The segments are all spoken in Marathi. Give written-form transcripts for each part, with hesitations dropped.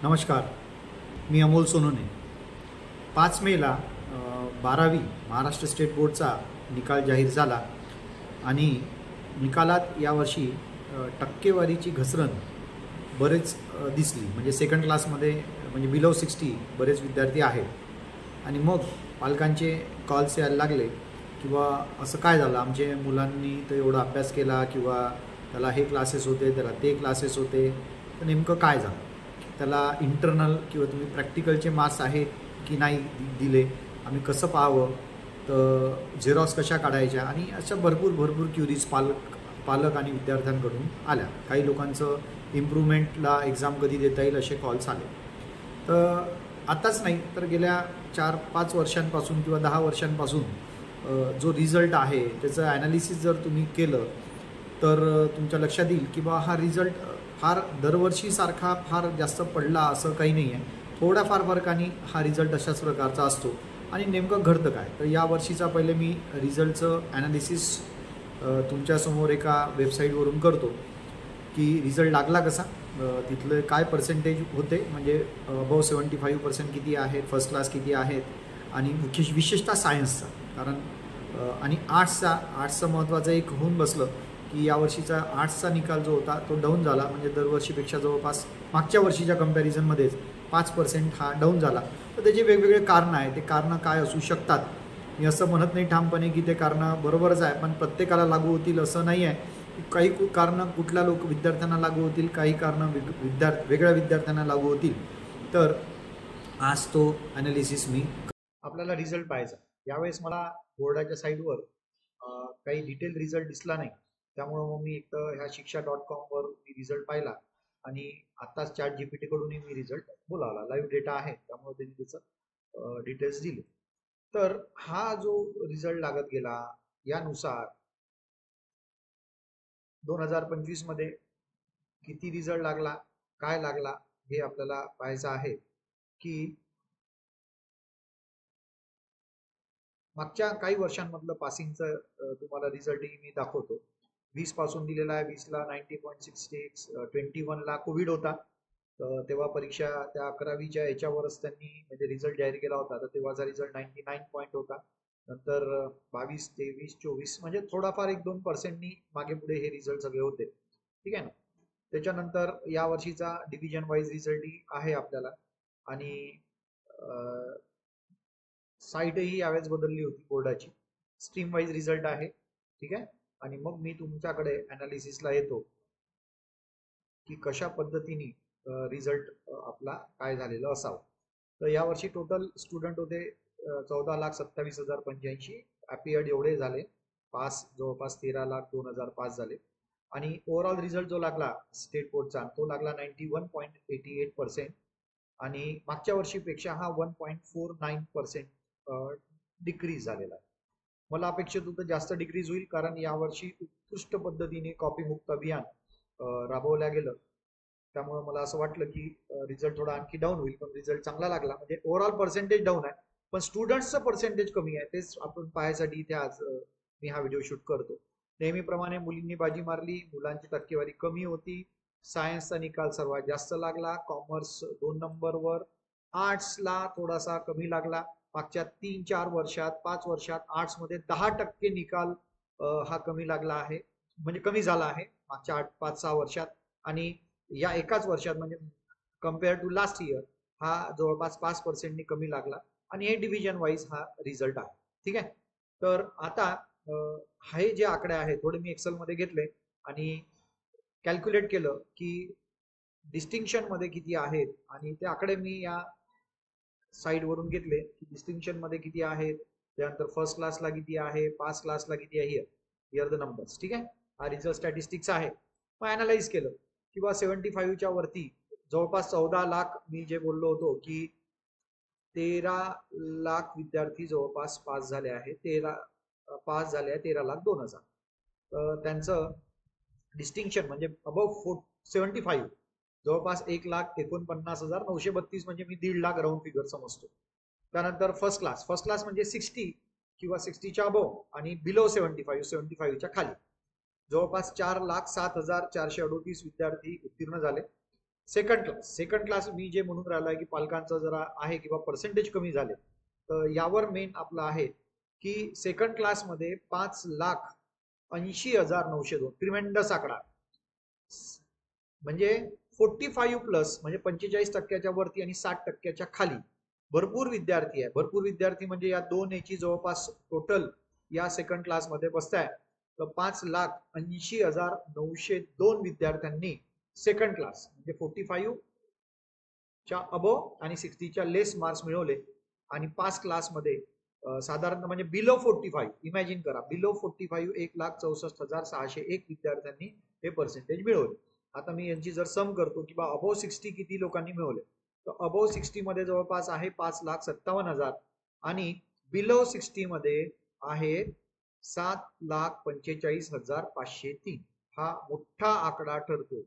नमस्कार, मी अमोल सोनोने. 5 मेला 12वी महाराष्ट्र स्टेट बोर्डचा निकाल जाहीर झाला आणि निकालात यावर्षी टक्केवारीची घसरण बरेच दिसली. म्हणजे सेकंड क्लासमध्ये म्हणजे बिलो 60 बरेच विद्यार्थी आहेत आणि मग पालकांचे कॉल्स यायला लागले किंवा असं काय झालं, आमच्या मुलांनी तर एवढा अभ्यास केला किंवा त्याला हे क्लासेस होते, त्याला ते क्लासेस होते, तर नेमकं काय झालं, त्याला इंटरनल किंवा तुम्ही प्रॅक्टिकलचे मार्क्स आहेत की नाही दिले, आम्ही कसं पाहावं, तर झेरॉक्स कशा काढायच्या, आणि अशा भरपूर क्युरीज पालक आणि विद्यार्थ्यांकडून आल्या. काही लोकांचं इम्प्रूव्हमेंटला एक्झाम कधी देता येईल असे कॉल्स आले. तर आताच नाही तर गेल्या 4-5 वर्षांपासून किंवा 10 वर्षांपासून जो रिझल्ट आहे त्याचं ॲनालिसिस जर तुम्ही केलं तर तुमच्या लक्षात येईल की बा हा रिझल्ट फार दरवर्षीसारखा फार जास्त पडला असं काही नाही आहे. थोड्याफार फरकाने हा रिझल्ट अशाच प्रकारचा असतो. आणि नेमकं घडतं काय, तर या वर्षीचा पहिले मी रिझल्टचं ॲनालिसिस तुमच्यासमोर एका वेबसाईटवरून करतो की रिझल्ट लागला कसा, तिथलं काय पर्सेंटेज होते, म्हणजे अबव 75% किती आहेत, फर्स्ट क्लास किती आहेत, आणि विशेषतः सायन्सचा. कारण आणि आर्ट्सचं महत्त्वाचं एक होऊन बसलं की यावर्षीचा आर्ट्सचा निकाल जो होता तो डाऊन झाला. म्हणजे दरवर्षीपेक्षा जवळपास मागच्या वर्षीच्या कंपॅरिझनमध्येच 5% हा डाऊन झाला. तर त्याचे वेगवेगळे कारणं आहेत. ते कारणं काय असू शकतात, मी असं म्हणत नाही ठामपणे की ते कारणं बरोबरच आहे, पण प्रत्येकाला लागू होतील असं नाही आहे. काही कारणं कुठल्या विद्यार्थ्यांना लागू होतील, काही कारणं वेगळ्या विद्यार्थ्यांना लागू होतील. तर आज तो ॲनालिसिस मी आपल्याला रिझल्ट पाहायचा. यावेळेस मला बोर्डाच्या साईटवर काही डिटेल रिझल्ट दिसला नाही, त्यामुळं मग मी एक तर ह्या शिक्षा.com वर मी रिझल्ट पाहिला आणि आत्ताच ChatGPT कडूनही मी रिझल्ट बोलावला. लाईव्ह डेटा आहे त्यामुळे त्यांनी त्याचं डिटेल्स दिले. तर हा जो रिझल्ट लागत गेला यानुसार 2025 मध्ये किती रिझल्ट लागला, काय लागला, हे आपल्याला पाहायचं आहे. की मागच्या काही वर्षांमधलं पासिंगचं तुम्हाला रिझल्टही मी दाखवतो. 20 पासून दिलेला आहे. 20ला 90.66, 21ला कोविड होता, तर तेव्हा परीक्षा त्या 11वीच्या याच्यावरच त्यांनी म्हणजे रिझल्ट जाहीर केला होता, तर तेव्हाचा रिझल्ट 99 पॉईंट होता. नंतर 22, 23, 24 म्हणजे थोडाफार 1-2%नी मागे पुढे हे रिझल्ट सगळे होते. ठीक आहे ना. त्याच्यानंतर या वर्षीचा डिव्हिजन वाईज रिझल्टही आहे आपल्याला, आणि साईटही यावेळेस बदलली होती बोर्डाची. स्ट्रीम वाईज रिझल्ट आहे. ठीक आहे. आणि मग मी तुमच्याकडे ॲनालिसिसला येतो की कशा पद्धतीने रिझल्ट आपला काय झालेलं असावं. तर यावर्षी टोटल स्टुडंट होते 14,27,085. अपीयर्ड एवढे झाले. पास जवळपास 13,02,000 पास झाले. आणि ओव्हरऑल रिझल्ट जो लागला स्टेट बोर्डचा तो लागला 91.88%, आणि मागच्या वर्षीपेक्षा हा 1.49% डिक्रीज झालेला आहे. मला अपेक्षित होतं जास्त डिक्रीज होईल, कारण यावर्षी उत्कृष्ट पद्धतीने कॉपीमुक्त अभियान राबवल्या गेलं. त्यामुळे मला असं वाटलं की रिझल्ट थोडा आणखी डाऊन होईल, पण रिझल्ट चांगला लागला. म्हणजे ओव्हरऑल पर्सेंटेज डाऊन आहे, पण स्टुडंट्सचं पर्सेंटेज कमी आहे. तेच आपण पाहायसाठी इथे आज मी हा व्हिडिओ शूट करतो. नेहमीप्रमाणे मुलींनी बाजी मारली, मुलांची टक्केवारी कमी होती. सायन्सचा निकाल सर्वात जास्त लागला, कॉमर्स 2 नंबरवर, आर्ट्सला थोडासा कमी लागला. मागच्या 3-4 वर्षात 5 वर्षात आर्ट्समध्ये 10% निकाल हा कमी लागला आहे, म्हणजे कमी झाला आहे मागच्या 5-6 वर्षात. आणि या एकाच वर्षात म्हणजे कम्पेअर टू लास्ट इयर हा जवळपास 5%नी कमी लागला. आणि हे डिव्हिजन वाईज हा रिझल्ट आहे. ठीक आहे. तर आता हे जे आकडे आहेत थोडे मी एक्सेलमध्ये घेतले आणि कॅल्क्युलेट केलं की डिस्टिंक्शन मध्ये किती आहेत, आणि ते आकडे मी या साईड वरून घेतले की डिस्टिंक्शन मध्ये किती आहेत, त्यानंतर फर्स्ट क्लासला किती आहे, पास क्लासला किती आहे, हिअर द नंबर्स. ठीक आहे. हा रिझल्ट स्टॅटिस्टिक्स आहे. मग अनालाइज केलं किंवा 75च्या वरती जवळपास 14 लाख, मी जे बोललो होतो की 13 लाख विद्यार्थी जवळपास पास झाले आहेत. 13,02,000. त्यांचं डिस्टिंक्शन म्हणजे अबव 75 जवळपास 1,49,932, म्हणजे मी 1.5 लाख राऊंड फिगर समजतो. त्यानंतर फर्स्ट क्लास म्हणजे 60 किंवा 60च्या अबव, आणि बिलो 75च्या खाली जवळपास 4,07,438 विद्यार्थी उत्तीर्ण झाले. सेकंड क्लास मी जे म्हणून राहिला की पालकांचा जरा आहे किंवा पर्सेंटेज कमी झाले, तर यावर मेन आपलं आहे की सेकंड क्लासमध्ये 5,80,902 ट्रिमेंडस आकडा, म्हणजे 45+ म्हणजे 45% वरती आणि 60% खाली भरपूर विद्यार्थी आहे. भरपूर विद्यार्थी म्हणजे या दोन याची जवळपास टोटल या सेकंड क्लासमध्ये बसताय. तर 5,80,902 विद्यार्थ्यांनी सेकंड क्लास म्हणजे 45च्या अबव आणि 60च्या लेस मार्क्स मिळवले. आणि पास क्लासमध्ये साधारणतः म्हणजे बिलो 45, इमॅजिन करा, बिलो 45 1,64,601 विद्यार्थ्यांनी हे पर्सेंटेज मिळवले. आता मी यांची जर सम करतो की बा अबव 60 किती लोकांनी मिळवले, तर अबव 60 मध्ये जवळपास आहे 5,57,000 आणि बिलो 60 मध्ये आहे 7,45,503. हा मोठा आकडा ठरतो.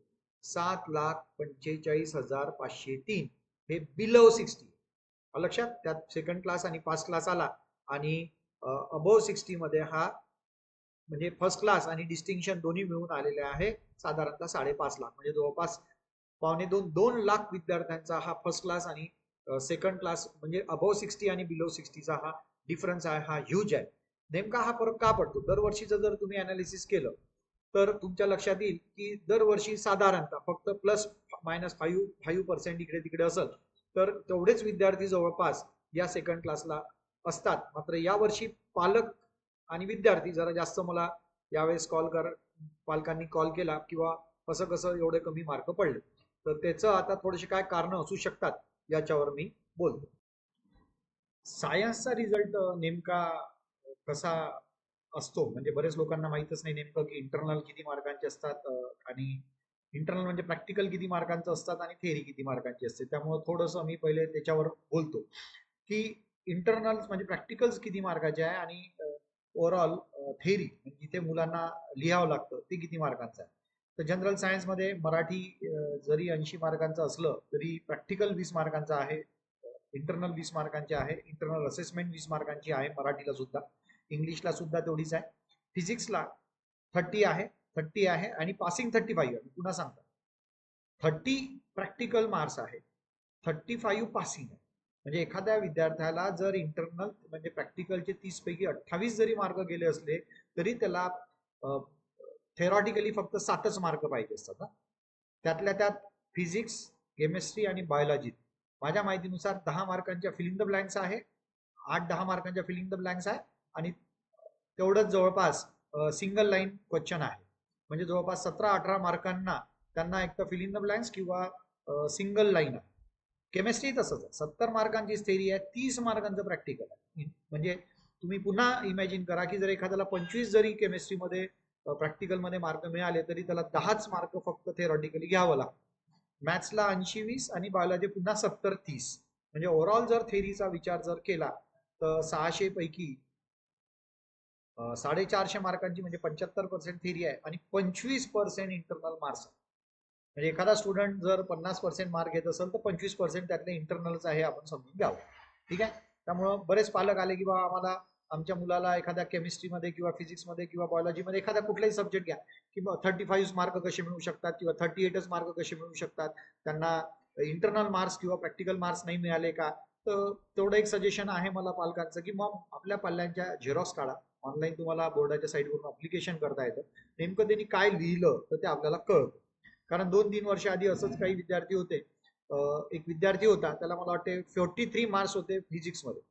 7,45,503 हे बिलो 60. लक्षात, त्यात सेकंड क्लास आणि पास क्लास आला. आणि अबव 60 मध्ये हा म्हणजे फर्स्ट क्लास आणि डिस्टिंक्शन दोन्ही मिळून आलेले आहे साधारणतः 5.5 लाख, म्हणजे जवळपास 2.25 लाख विद्यार्थ्यांचा हा फर्स्ट क्लास आणि सेकंड क्लास म्हणजे अबव 60 आणि बिलो 60चा हा डिफरन्स आहे, हा ह्यूज आहे. नेमका हा फरक का पडतो? दरवर्षीचं जर तुम्ही अनालिसिस केलं तर तुमच्या लक्षात येईल की दरवर्षी साधारणतः फक्त +-5% इकडे तिकडे असेल, तर तेवढेच विद्यार्थी जवळपास या सेकंड क्लासला असतात. मात्र यावर्षी पालक आणि विद्यार्थी जरा जास्त मला यावेळेस पालकांनी कॉल केला किंवा कसं कसं एवढे कमी मार्क पडले, तर त्याचं आता थोडेसे काय कारण असू शकतात याच्यावर मी बोलतो. सायन्सचा रिझल्ट नेमका कसा असतो म्हणजे बरेच लोकांना माहीतच नाही नेमकं की इंटरनल किती मार्कांचे असतात आणि इंटरनल म्हणजे प्रॅक्टिकल किती मार्कांचं असतात आणि थेअरी किती मार्कांची असते. त्यामुळे थोडंसं मी पहिले त्याच्यावर बोलतो की इंटरनल्स म्हणजे प्रॅक्टिकल्स किती मार्काचे आहे आणि ओव्हरऑल थेअरी जिथे मुलांना लिहावं लागतं ते किती मार्कांचं आहे. तर जनरल सायन्समध्ये मराठी जरी 80 मार्कांचं असलं तरी प्रॅक्टिकल 20 मार्कांचं आहे, इंटरनल 20 मार्कांचे आहे, इंटरनल असेसमेंट 20 मार्कांची आहे मराठीला सुद्धा, इंग्लिशला सुद्धा तेवढीच आहे, फिजिक्सला 30 आहे आणि पासिंग 35 आहे. पुन्हा सांगतो, 30 प्रॅक्टिकल मार्क्स आहे, 35 पासिंग आहे. म्हणजे एखाद्या विद्यार्थ्याला जर इंटरनल म्हणजे प्रॅक्टिकलचे 30 पैकी 28 जरी मार्क गेले असले तरी त्याला थेरॉटिकली फक्त 7च मार्क पाहिजे असतात. त्यातल्या त्यात फिजिक्स, केमिस्ट्री आणि बायोलॉजी माझ्या माहितीनुसार 10 मार्कांच्या फिलिंग द ब्लँक्स आहे, 8-10 मार्कांच्या फिलिंग द ब्लँक्स आहे आणि तेवढंच जवळपास सिंगल लाईन क्वेश्चन आहे. म्हणजे जवळपास 17-18 मार्कांना त्यांना एक तर फिलिंग द ब्लँक्स किंवा सिंगल लाईन आहे. केमिस्ट्री तसंच आहे, 70 मार्कांची थेरी आहे, 30 मार्कांचं प्रॅक्टिकल आहे. म्हणजे तुम्ही पुन्हा इमॅजिन करा की जर एखाद्याला 25 जरी केमिस्ट्रीमध्ये प्रॅक्टिकलमध्ये मार्क मिळाले तरी त्याला 10च मार्क फक्त थेरॉटिकली घ्यावं लागतं. मॅथ्सला 80-20 आणि बायोलॉजी पुन्हा 70-30. म्हणजे ओव्हरऑल जर थेरीचा विचार जर केला तर 600 पैकी 450 मार्कांची म्हणजे 75% थेरी आहे आणि 25% इंटरनल मार्क्स. म्हणजे एखादा स्टुडंट जर 50% मार्क घेत असेल तर 25% त्यातले इंटरनलच आहे, आपण समजून घ्यावं. ठीक आहे. त्यामुळं बरेच पालक आले की बा आम्हाला आमच्या मुलाला एखाद्या केमिस्ट्रीमध्ये किंवा फिजिक्समध्ये किंवा बायोलॉजीमध्ये एखादा कुठलाही सब्जेक्ट घ्या किंवा 35 मार्क कसे मिळू शकतात किंवा 38च मार्क कसे मिळू शकतात, त्यांना इंटरनल मार्क्स किंवा प्रॅक्टिकल मार्क्स नाही मिळाले का. तर तेवढं एक सजेशन आहे मला पालकांचं की मग आपल्या पाल्यांच्या झेरॉक्स काढा, ऑनलाईन तुम्हाला बोर्डाच्या साईटवरून अप्लिकेशन करता येतं, नेमकं त्यांनी काय लिहिलं तर ते आपल्याला कळतं. कारण 2-3 वर्ष आधी असंच काही विद्यार्थी होते, एक विद्यार्थी होता त्याला मला वाटते 43 मार्क्स होते फिजिक्समध्ये.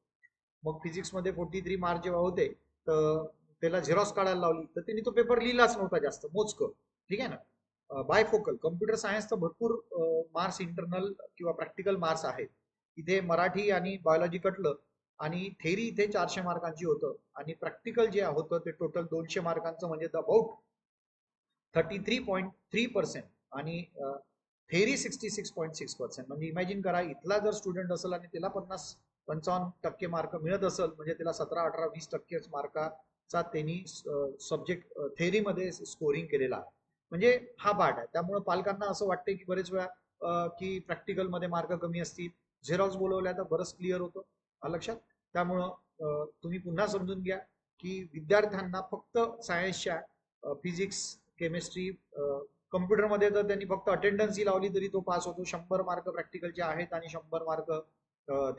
मग फिजिक्समध्ये 43 मार्क्स जेव्हा होते तर त्याला झेरॉक्स काढायला लावली तर त्यांनी तो पेपर लिहिलाच नव्हता, जास्त मोजकं. ठीक आहे ना. बायफोकल कम्प्युटर सायन्सचं भरपूर मार्क्स इंटरनल किंवा प्रॅक्टिकल मार्क्स आहेत. इथे मराठी आणि बायोलॉजी कटलं आणि थेरी इथे 400 मार्कांची होतं आणि प्रॅक्टिकल जे होतं ते टोटल 200 मार्कांचं म्हणजे अबाउट 33.3% आणि थेरी 66.6%. म्हणजे इमॅजिन करा, इथला जर स्टुडंट असेल आणि त्याला 50-55% मार्क मिळत असेल म्हणजे त्याला 17-18-20% मार्काचा त्यांनी सब्जेक्ट थेरीमध्ये स्कोरिंग केलेला आहे. म्हणजे हा पार्ट आहे. त्यामुळे पालकांना असं वाटते की बरेच वेळा की प्रॅक्टिकलमध्ये मार्क कमी असतील, झेरॉक्स बोलवल्या तर बरंच क्लिअर होतं. लक्षात. त्यामुळं तुम्ही पुन्हा समजून घ्या की विद्यार्थ्यांना फक्त सायन्सच्या फिजिक्स, केमिस्ट्री, कम्प्युटरमध्ये तर त्यांनी फक्त अटेंडन्स ही लावली तरी तो पास होतो. 100 मार्क प्रॅक्टिकलचे आहेत आणि 100 मार्क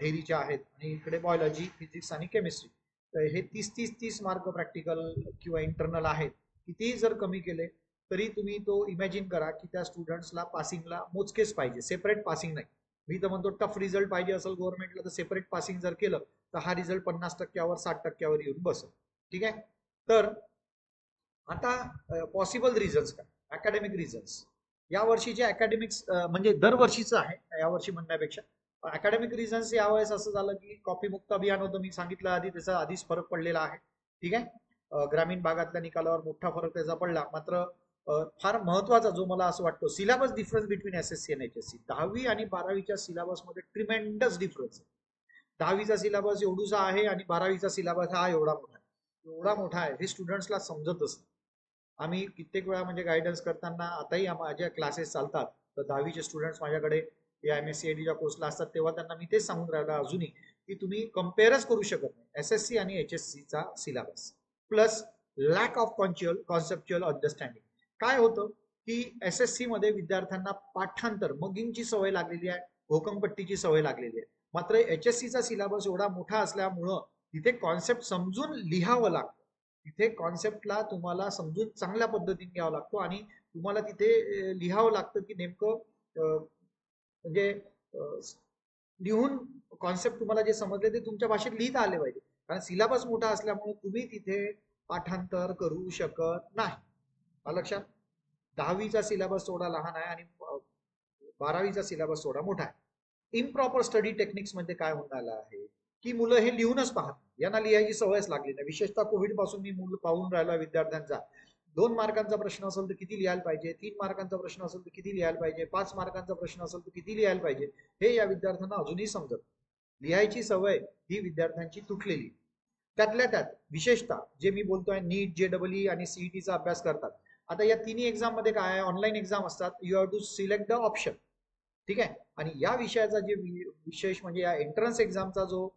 थेअरीचे आहेत. आणि इकडे बायोलॉजी, फिजिक्स आणि केमिस्ट्री, तर हे 30 मार्क प्रॅक्टिकल किंवा इंटरनल आहेत. कितीही जर कमी केले तरी तुम्ही तो इमॅजिन करा की त्या स्टुडंट्सला पासिंगला मोजकेच पाहिजे, सेपरेट पासिंग नाही. मी तर म्हणतो टफ रिझल्ट पाहिजे असेल गव्हर्नमेंटला तर सेपरेट पासिंग जर केलं तर हा रिझल्ट 50%वर 60%वर येऊन बसेल. ठीक आहे. तर आता पॉसिबल रिझन्स काय, अकॅडमिक रिझन्स. या वर्षीचे अकॅडमिक्स म्हणजे दरवर्षीचं आहे यावर्षी म्हणण्यापेक्षा, अकॅडमिक रिझन्स यावेळेस असं झालं की कॉपी मुक्त अभियान होतं, मी सांगितलं आधी, त्याचा आधीच फरक पडलेला आहे. ठीक आहे. ग्रामीण भागातल्या निकालावर मोठा फरक त्याचा पडला. मात्र फार महत्वाचा जो मला असं वाटतो, सिलेबस डिफरन्स बिटवीन एसएससी आणि एचएससी. 10वी आणि 12वीच्या सिलेबसमध्ये ट्रिमेंडस डिफरन्स आहे. 10वीचा सिलेबस एवढूसा आहे आणि 12वीचा सिलेबस हा एवढा मोठा आहे, एवढा मोठा आहे, हे स्टुडंट्सला समजतच नाही. आम्ही कित्येक वेळा म्हणजे गायडन्स करताना, आताही माझ्या क्लासेस चालतात तर 10वीचे स्टुडंट्स माझ्याकडे या MSc-IDच्या कोर्सला असतात तेव्हा त्यांना मी तेच सांगून राहिलो अजूनही की तुम्ही कम्पेअरच करू शकत नाही एसएससी आणि HSCचा सिलेबस. Plus lack of conceptual understanding. काय होतं की SSC मध्ये विद्यार्थ्यांना पाठांतर मगिंगची सवय लागलेली आहे, घोकंपट्टीची सवय लागलेली आहे. मात्र HSCचा सिलेबस एवढा मोठा असल्यामुळं तिथे कॉन्सेप्ट समजून लिहावं लागतं. तिथे कॉन्सेप्टला तुम्हाला समजून चांगल्या पद्धतीने घ्यावा लागतो आणि तुम्हाला तिथे लिहावं लागतं की नेमकं म्हणजे लिहून कॉन्सेप्ट तुम्हाला जे समजले ते तुमच्या भाषेत लिहिता आले पाहिजे. कारण सिलेबस मोठा असल्यामुळे तुम्ही तिथे पाठांतर करू शकत नाही. लक्षात. 10वीचा सिलेबस थोडा लहान आहे आणि 12वीचा सिलेबस थोडा मोठा आहे. इम्प्रॉपर स्टडी टेक्निक्स मध्ये काय होणार आहे की मुलं हे लिहूनच पाहत, यांना लिहायची सवयच लागली नाही. विशेषतः कोविड पासून मी मूल पाहून राहिला विद्यार्थ्यांचा. 2 मार्कांचा प्रश्न असेल तर किती लिहायला पाहिजे, 3 मार्कांचा प्रश्न असेल तर किती लिहायला पाहिजे, 5 मार्कांचा प्रश्न असेल तर किती लिहायला पाहिजे, हे या विद्यार्थ्यांना अजूनही समजत. लिहायची सवय ही विद्यार्थ्यांची तुटलेली. त्यातल्या त्यात विशेषतः जे मी बोलतोय नीट, JEE आणि CETचा अभ्यास करतात. आता या तिन्ही एक्झाम मध्ये काय आहे, ऑनलाईन एक्झाम असतात. You have to select the option. ठीक आहे. आणि या विषयाचा जे विशेष म्हणजे या एंट्रन्स एक्झामचा जो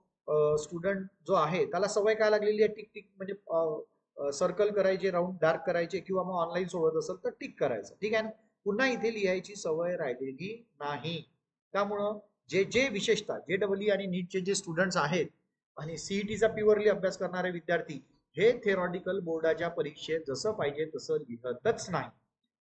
स्टुडंट जो आहे त्याला सवय काय लागलेली आहे, टिक टिक म्हणजे सर्कल करायचे, राऊंड डार्क करायचे, किंवा मग ऑनलाईन सोडत असेल तर टिक करायचं. ठीक आहे ना. पुन्हा इथे लिहायची सवय राहिलेली नाही. त्यामुळं जे विशेषतः JEE आणि नीटचे जे स्टुडंट्स आहेत आणि CETचा प्युअरली अभ्यास करणारे विद्यार्थी हे थेरॉटिकल बोर्डाच्या परीक्षेत जसं पाहिजे तसं लिहतच नाही.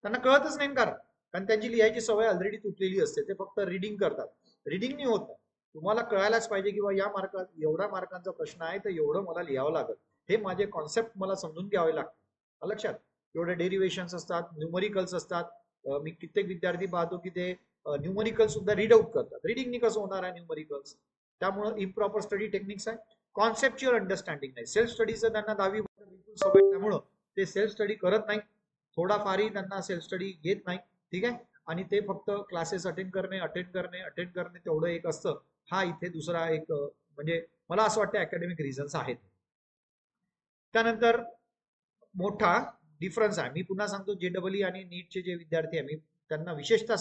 त्यांना कळतच नाही कारण त्यांची लिहायची सवय ऑलरेडी तुटलेली असते. ते फक्त रिडिंग करतात. रिडिंग नाही होत. तुम्हाला कळायलाच पाहिजे की या मार्कात एवढ्या मार्कांचा प्रश्न आहे तर एवढं मला लिहावं लागत, हे माझे कॉन्सेप्ट मला समजून घ्यावे लागते. लक्षात. एवढे डेरिव्हेशन्स असतात, न्यूमरिकल्स असतात. मी कित्येक विद्यार्थी पाहतो की ते न्यूमरिकल्स सुद्धा रीड आउट करतात. रिडिंगनी कसं होणार आहे न्यूमरिकल्स. त्यामुळे इम्प्रॉपर स्टडी टेक्निक्स आहे, कॉन्सेप्च्युअल अंडरस्टँडिंग नाही. सेल्फ स्टडीचं त्यांना 10वी बिलकुल सवय, त्यामुळं ते सेल्फ स्टडी करत नाही. थोडाफारही त्यांना सेल्फ स्टडी येत नाही. ठीक आहे. आणि ते फक्त क्लासेस अटेंड करणे तेवढं एक असतं. हा इथे दुसरा एक म्हणजे मला असं वाटतं अकॅडमिक रिझन्स आहेत. त्यानंतर मोठा डिफरन्स आहे. मी पुन्हा सांगतो, JEE आणि नीटचे जे विद्यार्थी आहे मी त्यांना विशेषतः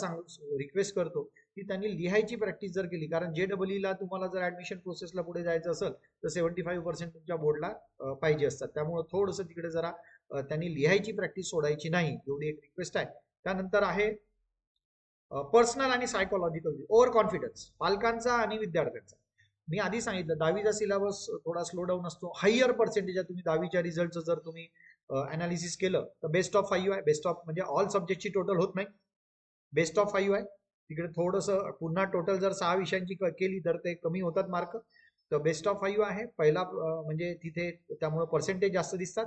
रिक्वेस्ट करतो की त्यांनी लिहायची प्रॅक्टिस जर केली. कारण JEE तुम्हाला जर ऍडमिशन प्रोसेसला पुढे जायचं असेल तर 75% तुमच्या बोर्डला पाहिजे असतात. त्यामुळे थोडंसं तिकडे जरा त्यांनी लिहायची प्रॅक्टिस सोडायची नाही, एवढी एक रिक्वेस्ट आहे. त्यानंतर आहे पर्सनल आणि सायकोलॉजिकल ओव्हर कॉन्फिडन्स पालकांचा आणि विद्यार्थ्यांचा. मी आधी सांगितलं 10वीचा सिलेबस थोडा स्लो डाऊन असतो. हायर पर्सेंटेज आहे. तुम्ही 10वीच्या रिझल्टचं जर तुम्ही अनालिसिस केलं तर बेस्ट ऑफ 5 आहे. बेस्ट ऑफ म्हणजे ऑल सब्जेक्टची टोटल होत नाही, बेस्ट ऑफ 5 आहे. तिकडे थोडंसं पुन्हा टोटल जर 6 विषयांची केली तर ते कमी होतात मार्क. तर बेस्ट ऑफ 5 आहे पहिला म्हणजे तिथे, त्यामुळे पर्सेंटेज जास्त दिसतात.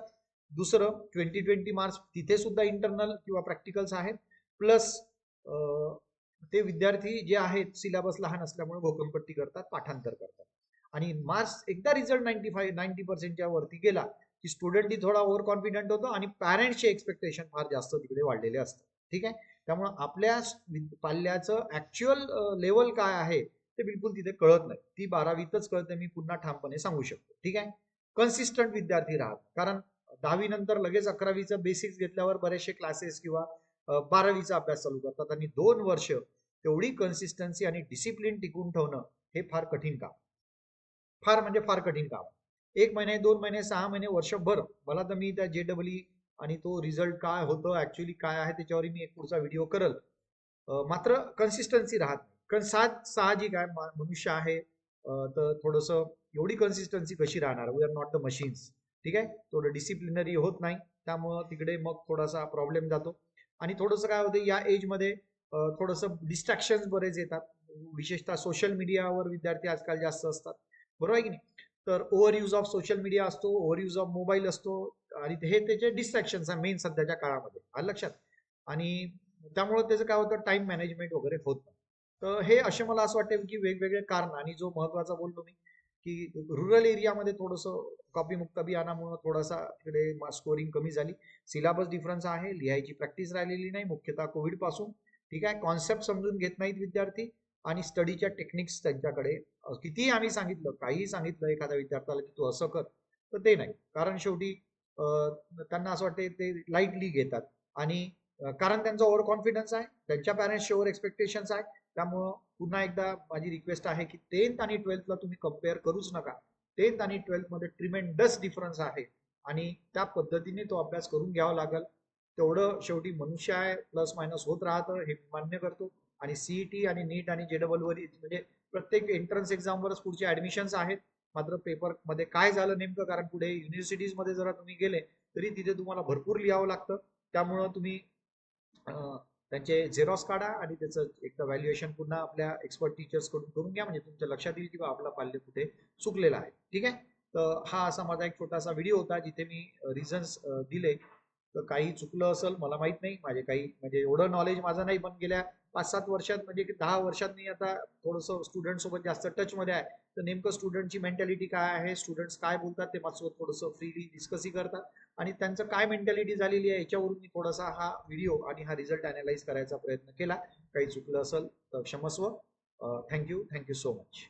दुसरं 20-20 मार्क्स तिथे सुद्धा इंटरनल किंवा प्रॅक्टिकल्स आहेत. प्लस ते विद्यार्थी जे आहेत सिलेबस लहान असल्यामुळे घोकंपट्टी करतात, पाठांतर करतात. आणि मार्क्स एकदा रिझल्ट 90% वरती गेला की स्टुडंटही थोडा ओव्हर कॉन्फिडंट होतो आणि पॅरेंट्सचे एक्सपेक्टेशन फार जास्त तिकडे वाढलेले असतात. ठीक आहे. त्यामुळे आपल्या पाल्याचं ऍक्च्युअल लेवल काय आहे ते बिलकुल तिथे कळत नाही. ती 12वीतच कळते, मी पुन्हा ठामपणे सांगू शकतो. ठीक आहे. कन्सिस्टंट विद्यार्थी राहत, कारण 10वी नंतर लगेच 11वीचं बेसिक्स घेतल्यावर बरेचसे क्लासेस किंवा 12वीचा अभ्यास चालू करतात आणि 2 वर्ष तेवढी कन्सिस्टन्सी आणि डिसिप्लिन टिकून ठेवणं हे फार कठीण काम, फार म्हणजे फार कठीण काम. 1 महिने, 2 महिने, 6 महिने, वर्षभर. मला तर मी त्या JEE आणि तो रिझल्ट काय होतं, ऍक्च्युली काय आहे, त्याच्यावर मी एक पुढचा व्हिडिओ करल. मात्र कन्सिस्टन्सी राहत नाही. कारण साहजिक आहे, मनुष्य आहे, तर थोडंसं एवढी कन्सिस्टन्सी कशी राहणार, we are not the machines. ठीक आहे, थोडं डिसिप्लिनरी होत नाही, त्यामुळं तिकडे मग थोडासा प्रॉब्लेम जातो. आणि थोडंसं काय होतं या एजमध्ये, थोडंसं डिस्ट्रॅक्शन बरेच येतात, विशेषतः सोशल मीडियावर विद्यार्थी आजकाल जास्त असतात, बरोबर आहे की नाही. तर over use of social media असतो, ओव्हर यूज ऑफ मोबाईल असतो, आणि हे त्याचे डिस्ट्रॅक्शन्स आहे मेन सध्याच्या काळामध्ये, आलं लक्षात. आणि त्यामुळे त्याचं काय होतं, टाइम मॅनेजमेंट वगैरे होत नाही. तर हे असे मला असं वाटतं की वेगवेगळे कारण. आणि जो महत्वाचा बोललो मी की रुरल एरियामध्ये थोडंसं कॉपी मुक्ता अभियानामुळे थोडासा तिकडे स्कोरिंग कमी झाली. सिलेबस डिफरन्स आहे, लिहायची प्रॅक्टिस राहिलेली नाही, मुख्यतः कोविड पासून. ठीक आहे, कॉन्सेप्ट समजून घेत नाहीत विद्यार्थी, आणि स्टडीच्या टेक्निक्स त्यांच्याकडे, कितीही आम्ही सांगितलं, काहीही सांगितलं एखाद्या विद्यार्थ्याला की तू असं कर, तर ते नाही. कारण शेवटी त्यांना असं वाटते, ते लाईटली घेतात. आणि कारण त्यांचा ओव्हर कॉन्फिडन्स आहे, त्यांच्या पॅरेंट्सचे ओव्हर एक्सपेक्टेशन्स आहे. त्यामुळं पुन्हा एकदा माझी रिक्वेस्ट आहे की 10th आणि 12thला तुम्ही कम्पेअर करूच नका. 10th आणि 12th मध्ये ट्रिमेंडस डिफरन्स आहे, आणि त्या पद्धतीने तो अभ्यास करून घ्यावा लागेल. तेवढं शेवटी मनुष्य आहे, प्लस मायनस होत राहतं, हे मान्य करतो. आणि सीईटी आणि नीट आणि जेडबल वर म्हणजे प्रत्येक एंट्रन्स एक्झामवरच पुढचे ऍडमिशन्स आहेत. मात्र पेपर मध्ये काय झालं नेमकं, कारण पुढे युनिव्हर्सिटीज मध्ये जरा तुम्ही गेले तरी तिथे तुम्हाला भरपूर लिहावं लागतं. त्यामुळं तुम्ही त्यांचे झेरॉक्स काढा आणि त्याचं एकदा व्हॅल्युएशन पुन्हा आपल्या एक्सपर्ट टीचर्स कडून करून घ्या, म्हणजे तुमच्या लक्षात येईल की आपला पाल्य कुठे चुकलेला आहे. ठीक आहे, तर हा असा माझा एक छोटासा व्हिडिओ होता जिथे मी रिझन्स दिले. तर काही चुकलं असेल मला माहित नाही, माझे काही म्हणजे एवढं नॉलेज माझं नाही, पण गेल्या 5-7 वर्षात म्हणजे 10 वर्षात मी आता थोडंसं स्टुडंट सोबत जास्त टच मध्ये आहे. तर नेमकं स्टुडंटची मेंटॅलिटी काय आहे, स्टुडंट्स काय बोलतात, ते माझ्यासोबत थोडंसं फ्रीली डिस्कसही करतात, आणि त्यांचं काय मेंटॅलिटी झालेली आहे याच्यावरून मी थोडासा हा व्हिडिओ आणि हा रिझल्ट अनालाइज करायचा प्रयत्न केला. काही चुकलं असेल तर क्षमस्व. Thank you so much.